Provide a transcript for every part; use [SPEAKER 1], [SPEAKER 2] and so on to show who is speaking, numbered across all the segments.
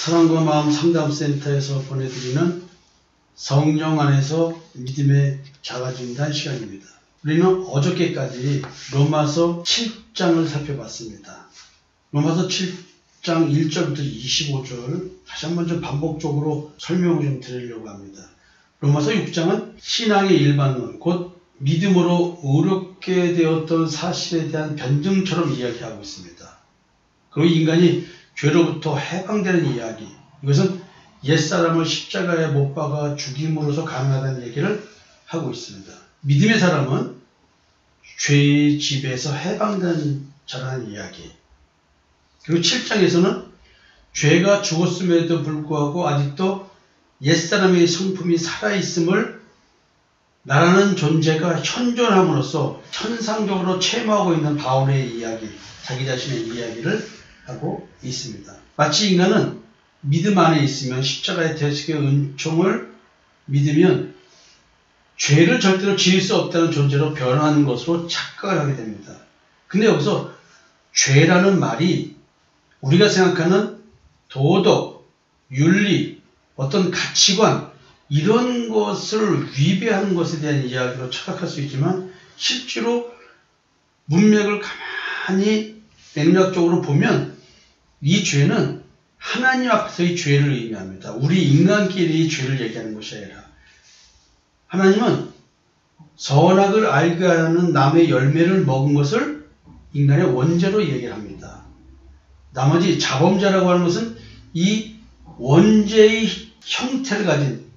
[SPEAKER 1] 사랑과 마음 상담센터에서 보내드리는 성령 안에서 믿음의 자라준다는 시간입니다. 우리는 어저께까지 로마서 7장을 살펴봤습니다. 로마서 7장 1절부터 25절 다시 한번 좀 반복적으로 설명을 좀 드리려고 합니다. 로마서 6장은 신앙의 일반론, 곧 믿음으로 의롭게 되었던 사실에 대한 변증처럼 이야기하고 있습니다. 그리고 인간이 죄로부터 해방되는 이야기, 이것은 옛사람을 십자가에 못 박아 죽임으로써 가능하다는 얘기를 하고 있습니다. 믿음의 사람은 죄의 지배에서 해방되는 자라는 이야기. 그리고 7장에서는 죄가 죽었음에도 불구하고 아직도 옛사람의 성품이 살아있음을 나라는 존재가 현존함으로써 현상적으로 체험하고 있는 바울의 이야기, 자기 자신의 이야기를 하고 있습니다. 마치 인간은 믿음 안에 있으면 십자가의 대속의 은총을 믿으면 죄를 절대로 지을 수 없다는 존재로 변하는 것으로 착각을 하게 됩니다. 근데 여기서 죄라는 말이 우리가 생각하는 도덕, 윤리, 어떤 가치관 이런 것을 위배하는 것에 대한 이야기로 착각할 수 있지만 실제로 문맥을 가만히 맥락적으로 보면 이 죄는 하나님 앞에서의 죄를 의미합니다. 우리 인간끼리의 죄를 얘기하는 것이 아니라 하나님은 선악을 알게 하는 남의 열매를 먹은 것을 인간의 원죄로 얘기를 합니다. 나머지 자범죄라고 하는 것은 이 원죄의 형태를 가진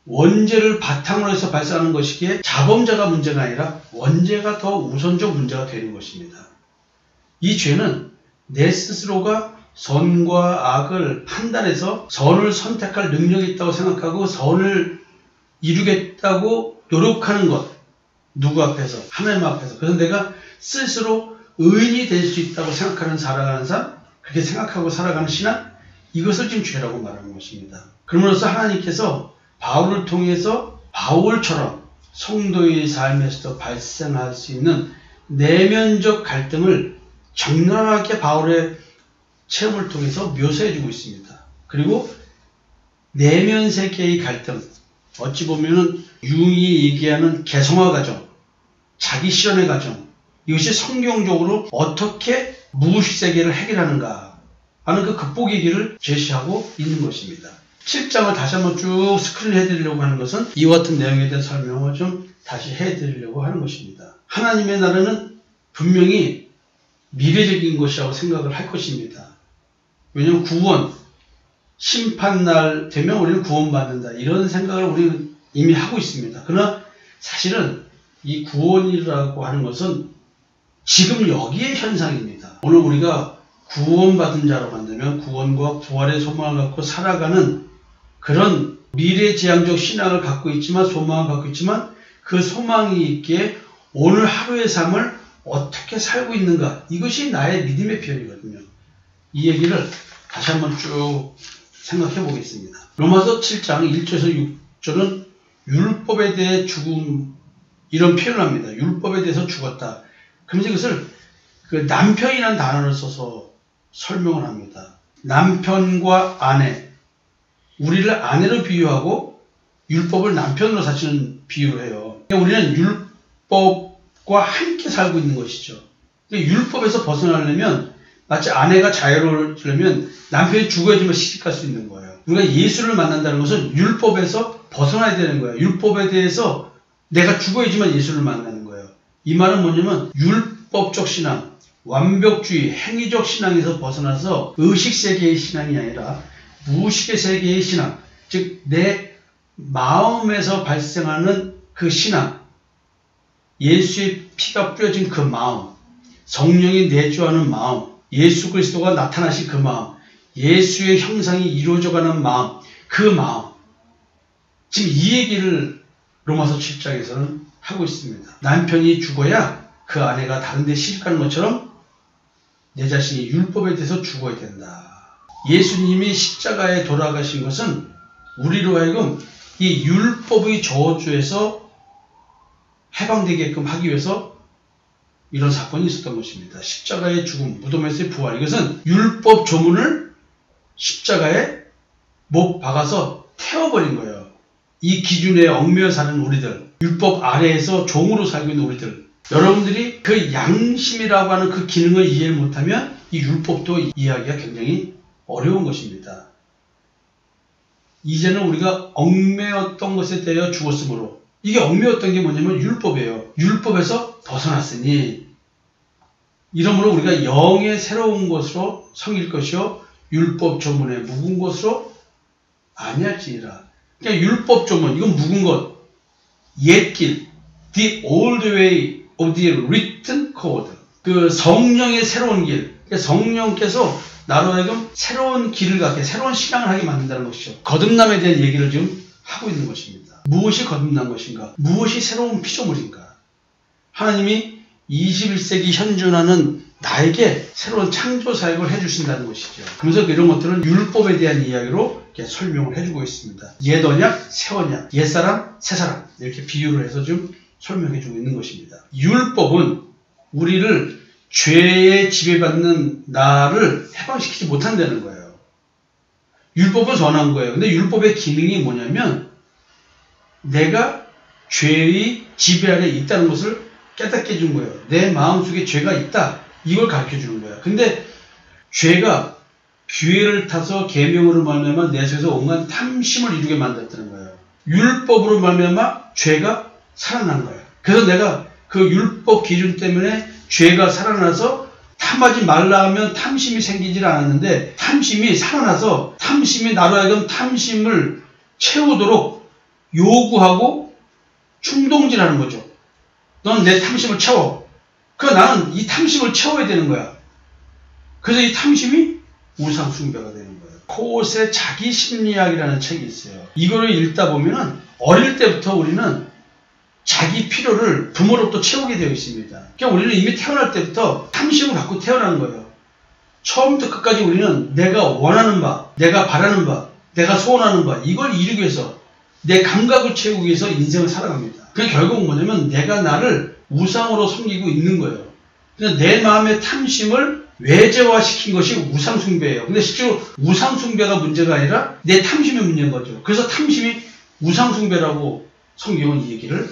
[SPEAKER 1] 원죄를 바탕으로 해서 발생하는 것이기에 자범죄가 문제가 아니라 원죄가 더 우선적 문제가 되는 것입니다. 이 죄는 내 스스로가 선과 악을 판단해서 선을 선택할 능력이 있다고 생각하고 선을 이루겠다고 노력하는 것. 누구 앞에서? 하나님 앞에서. 그래서 내가 스스로 의인이 될 수 있다고 생각하는 살아가는 삶, 그렇게 생각하고 살아가는 신앙, 이것을 지금 죄라고 말하는 것입니다. 그러므로써 하나님께서 바울을 통해서 바울처럼 성도의 삶에서도 발생할 수 있는 내면적 갈등을 적나라하게 바울의 체험을 통해서 묘사해주고 있습니다. 그리고 내면 세계의 갈등, 어찌 보면은 융이 얘기하는 개성화 과정, 자기 실현의 과정, 이것이 성경적으로 어떻게 무의식 세계를 해결하는가 하는 그 극복의 길을 제시하고 있는 것입니다. 7장을 다시 한번 쭉 스크린 해드리려고 하는 것은 이와 같은 내용에 대한 설명을 좀 다시 해드리려고 하는 것입니다. 하나님의 나라는 분명히 미래적인 것이라고 생각을 할 것입니다. 왜냐하면 구원, 심판날 되면 우리는 구원받는다. 이런 생각을 우리는 이미 하고 있습니다. 그러나 사실은 이 구원이라고 하는 것은 지금 여기의 현상입니다. 오늘 우리가 구원받은 자로 만들면 구원과 부활의 소망을 갖고 살아가는 그런 미래지향적 신앙을 갖고 있지만 소망을 갖고 있지만 그 소망이 있기에 오늘 하루의 삶을 어떻게 살고 있는가, 이것이 나의 믿음의 표현이거든요. 이 얘기를 다시 한번 쭉 생각해 보겠습니다. 로마서 7장 1절에서 6절은 율법에 대해 죽음, 이런 표현을 합니다. 율법에 대해서 죽었다. 그러면서 이것을 그 남편이라는 단어를 써서 설명을 합니다. 남편과 아내, 우리를 아내로 비유하고 율법을 남편으로 사실은 비유를 해요. 우리는 율법과 함께 살고 있는 것이죠. 율법에서 벗어나려면 마치 아내가 자유로우려면 남편이 죽어야지만 시집갈 수 있는 거예요. 우리가 예수를 만난다는 것은 율법에서 벗어나야 되는 거예요. 율법에 대해서 내가 죽어야지만 예수를 만나는 거예요. 이 말은 뭐냐면 율법적 신앙, 완벽주의, 행위적 신앙에서 벗어나서 의식세계의 신앙이 아니라 무의식의 세계의 신앙, 즉 내 마음에서 발생하는 그 신앙, 예수의 피가 뿌려진 그 마음, 성령이 내주하는 마음, 예수 그리스도가 나타나신 그 마음, 예수의 형상이 이루어져가는 마음, 그 마음. 지금 이 얘기를 로마서 7장에서는 하고 있습니다. 남편이 죽어야 그 아내가 다른 데 시집가는 것처럼 내 자신이 율법에 대해서 죽어야 된다. 예수님이 십자가에 돌아가신 것은 우리로 하여금 이 율법의 저주에서 해방되게끔 하기 위해서 이런 사건이 있었던 것입니다. 십자가의 죽음, 무덤에서의 부활, 이것은 율법 조문을 십자가에 못 박아서 태워버린 거예요. 이 기준에 얽매여 사는 우리들, 율법 아래에서 종으로 살고 있는 우리들, 여러분들이 그 양심이라고 하는 그 기능을 이해를 못하면 이 율법도 이해하기가 굉장히 어려운 것입니다. 이제는 우리가 얽매였던 것에 대하여 죽었으므로, 이게 얽매였던 게 뭐냐면 율법이에요. 율법에서 벗어났으니 이러므로 우리가 영의 새로운 것으로 섬길 것이요 율법 조문에 묵은 것으로 아니할지니라. 그러니까 율법 조문, 이건 묵은 것, 옛 길, the old way of the written code, 그 성령의 새로운 길, 성령께서 나로 하여금 새로운 길을 갖게, 새로운 신앙을 하게 만든다는 것이죠. 거듭남에 대한 얘기를 지금 하고 있는 것입니다. 무엇이 거듭난 것인가? 무엇이 새로운 피조물인가? 하나님이 21세기 현존하는 나에게 새로운 창조 사역을 해주신다는 것이죠. 그래서 이런 것들은 율법에 대한 이야기로 이렇게 설명을 해주고 있습니다. 옛 언약, 새 언약, 옛사람, 새사람, 이렇게 비유를 해서 좀 설명해주고 있는 것입니다. 율법은 우리를 죄에 지배받는 나를 해방시키지 못한다는 거예요. 율법은 선한 거예요. 근데 율법의 기능이 뭐냐면 내가 죄의 지배 아래 있다는 것을 깨닫게 해준 거예요. 내 마음속에 죄가 있다. 이걸 가르쳐 주는 거예요. 근데 죄가 기회를 타서 계명으로 말미암아 내 속에서 온갖 탐심을 이루게 만들었다는 거예요. 율법으로 말미암아 죄가 살아난 거예요. 그래서 내가 그 율법 기준 때문에 죄가 살아나서 탐하지 말라 하면 탐심이 생기질 않았는데 탐심이 살아나서 탐심이 나로 하여금 탐심을 채우도록 요구하고 충동질하는 거죠. 넌 내 탐심을 채워. 나는 이 탐심을 채워야 되는 거야. 그래서 이 탐심이 우상숭배가 되는 거예요. 코옷의 자기심리학이라는 책이 있어요. 이거를 읽다 보면은 어릴 때부터 우리는 자기 필요를 부모로부터 채우게 되어 있습니다. 그러니까 우리는 이미 태어날 때부터 탐심을 갖고 태어나는 거예요. 처음부터 끝까지 우리는 내가 원하는 바, 내가 바라는 바, 내가 소원하는 바, 이걸 이루기 위해서 내 감각을 채우기 위해서 인생을 살아갑니다. 그게 결국은 뭐냐면 내가 나를 우상으로 섬기고 있는 거예요. 그냥 내 마음의 탐심을 외재화시킨 것이 우상숭배예요. 근데 실제로 우상숭배가 문제가 아니라 내 탐심이 문제인 거죠. 그래서 탐심이 우상숭배라고 성경은 이 얘기를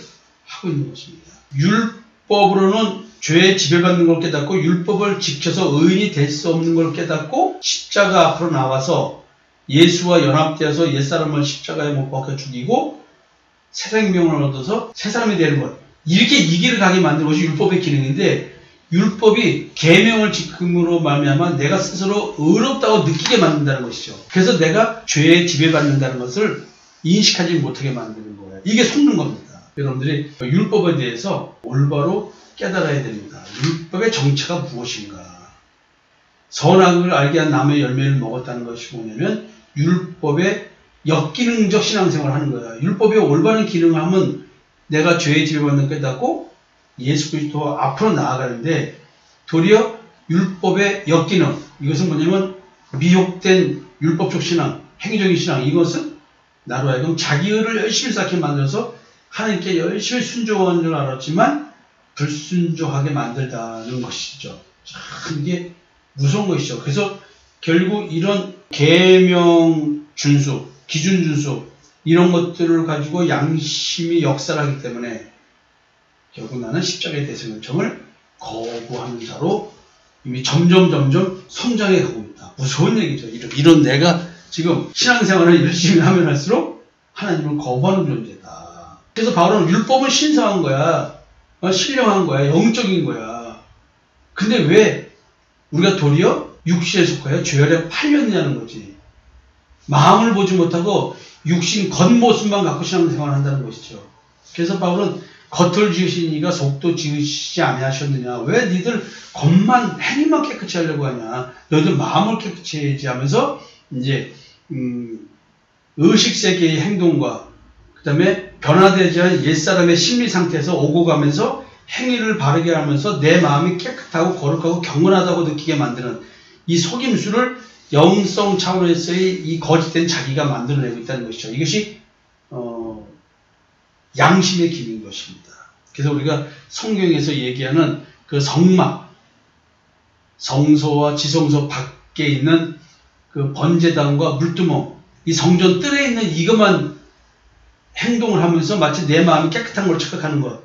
[SPEAKER 1] 하고 있는 것입니다. 율법으로는 죄에 지배받는 걸 깨닫고 율법을 지켜서 의인이 될 수 없는 걸 깨닫고 십자가 앞으로 나와서 예수와 연합되어서 옛사람을 십자가에 못 박혀 죽이고 새 생명을 얻어서 새 사람이 되는 것. 이렇게 이 길을 가게 만드는 것이 율법의 기능인데 율법이 계명을 지킴으로 말미암아 내가 스스로 의롭다고 느끼게 만든다는 것이죠. 그래서 내가 죄에 지배받는다는 것을 인식하지 못하게 만드는 거예요. 이게 속는 겁니다. 여러분들이 율법에 대해서 올바로 깨달아야 됩니다. 율법의 정체가 무엇인가? 선악을 알게 한 나무의 열매를 먹었다는 것이 뭐냐면 율법의 역기능적 신앙생활을 하는 거예요. 율법의 올바른 기능을 하면 내가 죄에 지배받는 걸 깨닫고 예수 그리스도 앞으로 나아가는데 도리어 율법의 역기능, 이것은 뭐냐면 미혹된 율법적 신앙, 행위적인 신앙, 이것은 나로 하여금 자기의를 열심히 쌓게 만들어서 하나님께 열심히 순종하는 줄 알았지만 불순종하게 만들다는 것이죠. 참 이게 무서운 것이죠. 그래서 결국 이런 계명 준수, 기준 준수 이런 것들을 가지고 양심이 역사를 하기 때문에 결국 나는 십자가의 대성요청을 거부하는 자로 이미 점점 성장해 가고 있다. 무서운 얘기죠. 이런 내가 지금 신앙생활을 열심히 하면 할수록 하나님을 거부하는 존재다. 그래서 바울은 율법은 신성한 거야. 신령한 거야. 영적인 거야. 근데 왜 우리가 도리어 육신에 속하여 죄열에 팔렸냐는 거지. 마음을 보지 못하고 육신 겉모습만 갖고 신앙생활을 한다는 것이죠. 그래서 바울은 겉을 지으신 이가 속도 지으시지 아니하셨느냐. 왜 니들 겉만 행위만 깨끗이 하려고 하냐. 너희들 마음을 깨끗이 해야지 하면서 이제 의식세계의 행동과 그 다음에 변화되지 않은 옛사람의 심리 상태에서 오고 가면서 행위를 바르게 하면서 내 마음이 깨끗하고 거룩하고 경건하다고 느끼게 만드는 이 속임수를 영성 차원에서의 이 거짓된 자기가 만들어내고 있다는 것이죠. 이것이 양심의 기능인 것입니다. 그래서 우리가 성경에서 얘기하는 그 성막, 성소와 지성소 밖에 있는 그 그 번제단과 물두멍, 이 성전 뜰에 있는 이것만 행동을 하면서 마치 내 마음이 깨끗한 걸 착각하는 것.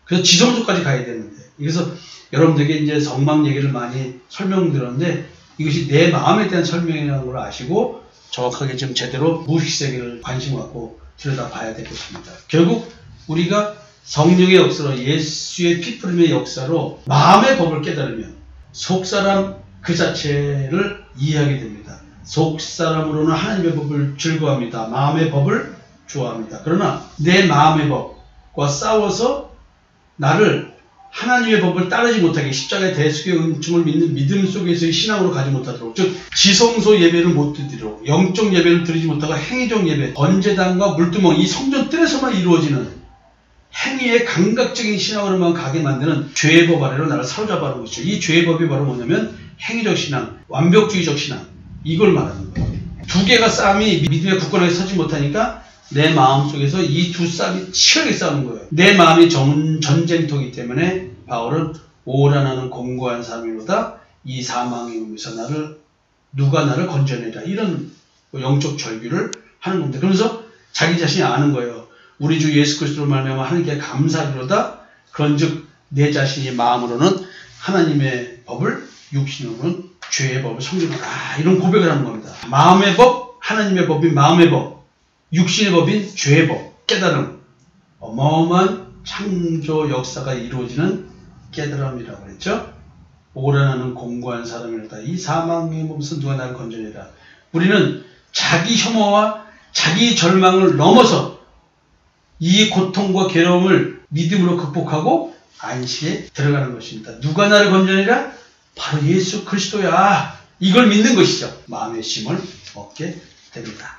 [SPEAKER 1] 그래서 지성소까지 가야 되는데. 그래서 여러분들에게 이제 성막 얘기를 많이 설명드렸는데 이것이 내 마음에 대한 설명이라는 걸 아시고 정확하게 지금 제대로 무의식세계를 관심 갖고 들여다봐야 되겠습니다. 결국 우리가 성령의 역사로 예수의 피뿌림의 역사로 마음의 법을 깨달으면 속사람 그 자체를 이해하게 됩니다. 속사람으로는 하나님의 법을 즐거워합니다. 마음의 법을 좋아합니다. 그러나 내 마음의 법과 싸워서 나를 하나님의 법을 따르지 못하게 십자가의 대속의 은총을 믿는 믿음 속에서의 신앙으로 가지 못하도록, 즉 지성소 예배를 못 드리도록, 영적 예배를 드리지 못하고 행위적 예배, 번제단과 물두멍, 이 성전 뜰에서만 이루어지는 행위의 감각적인 신앙으로만 가게 만드는 죄의 법 아래로 나를 사로잡아하는 것이죠. 이 죄의 법이 바로 뭐냐면 행위적 신앙, 완벽주의적 신앙, 이걸 말하는 거예요. 두 개가 싸움이 믿음의 굳건하게 서지 못하니까 내 마음속에서 이 두 싸움이 치열하게 싸우는 거예요. 내 마음이 전쟁터이기 때문에 바울은 오라 나는 공고한 사람이로다 이 사망의 몸에서 누가 나를 건져내라, 이런 영적 절규를 하는 겁니다. 그러면서 자기 자신이 아는 거예요. 우리 주 예수 그리스도로 말미암아 하나님께 감사하리로다. 그런즉 내 자신이 마음으로는 하나님의 법을, 육신으로는 죄의 법을 섬기노라, 이런 고백을 하는 겁니다. 마음의 법, 하나님의 법인 마음의 법, 육신의 법인 죄의 법, 깨달음, 어마어마한 창조 역사가 이루어지는 깨달음이라고 그랬죠. 오라 나는 공고한 사람이로다 이 사망의 몸에서 누가 나를 건져내라. 우리는 자기 혐오와 자기 절망을 넘어서 이 고통과 괴로움을 믿음으로 극복하고 안식에 들어가는 것입니다. 누가 나를 건져내라? 바로 예수 그리스도야. 이걸 믿는 것이죠. 마음의 힘을 얻게 됩니다.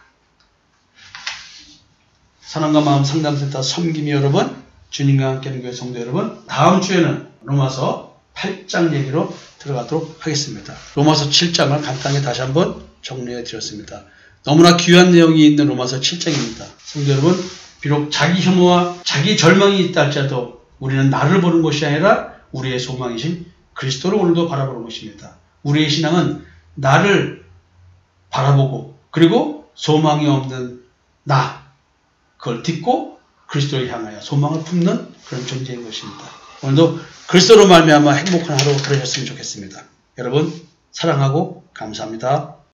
[SPEAKER 1] 사랑과 마음 상담센터 섬김이 여러분, 주님과 함께하는 교회 성도 여러분, 다음 주에는 로마서 8장 얘기로 들어가도록 하겠습니다. 로마서 7장을 간단히 다시 한번 정리해 드렸습니다. 너무나 귀한 내용이 있는 로마서 7장입니다. 성도 여러분, 비록 자기 혐오와 자기 절망이 있다 할지라도 우리는 나를 보는 것이 아니라 우리의 소망이신 그리스도를 오늘도 바라보는 것입니다. 우리의 신앙은 나를 바라보고 그리고 소망이 없는 나, 그걸 딛고 그리스도를 향하여 소망을 품는 그런 존재인 것입니다. 오늘도 그리스도로 말미암아 행복한 하루 보내셨으면 좋겠습니다. 여러분 사랑하고 감사합니다.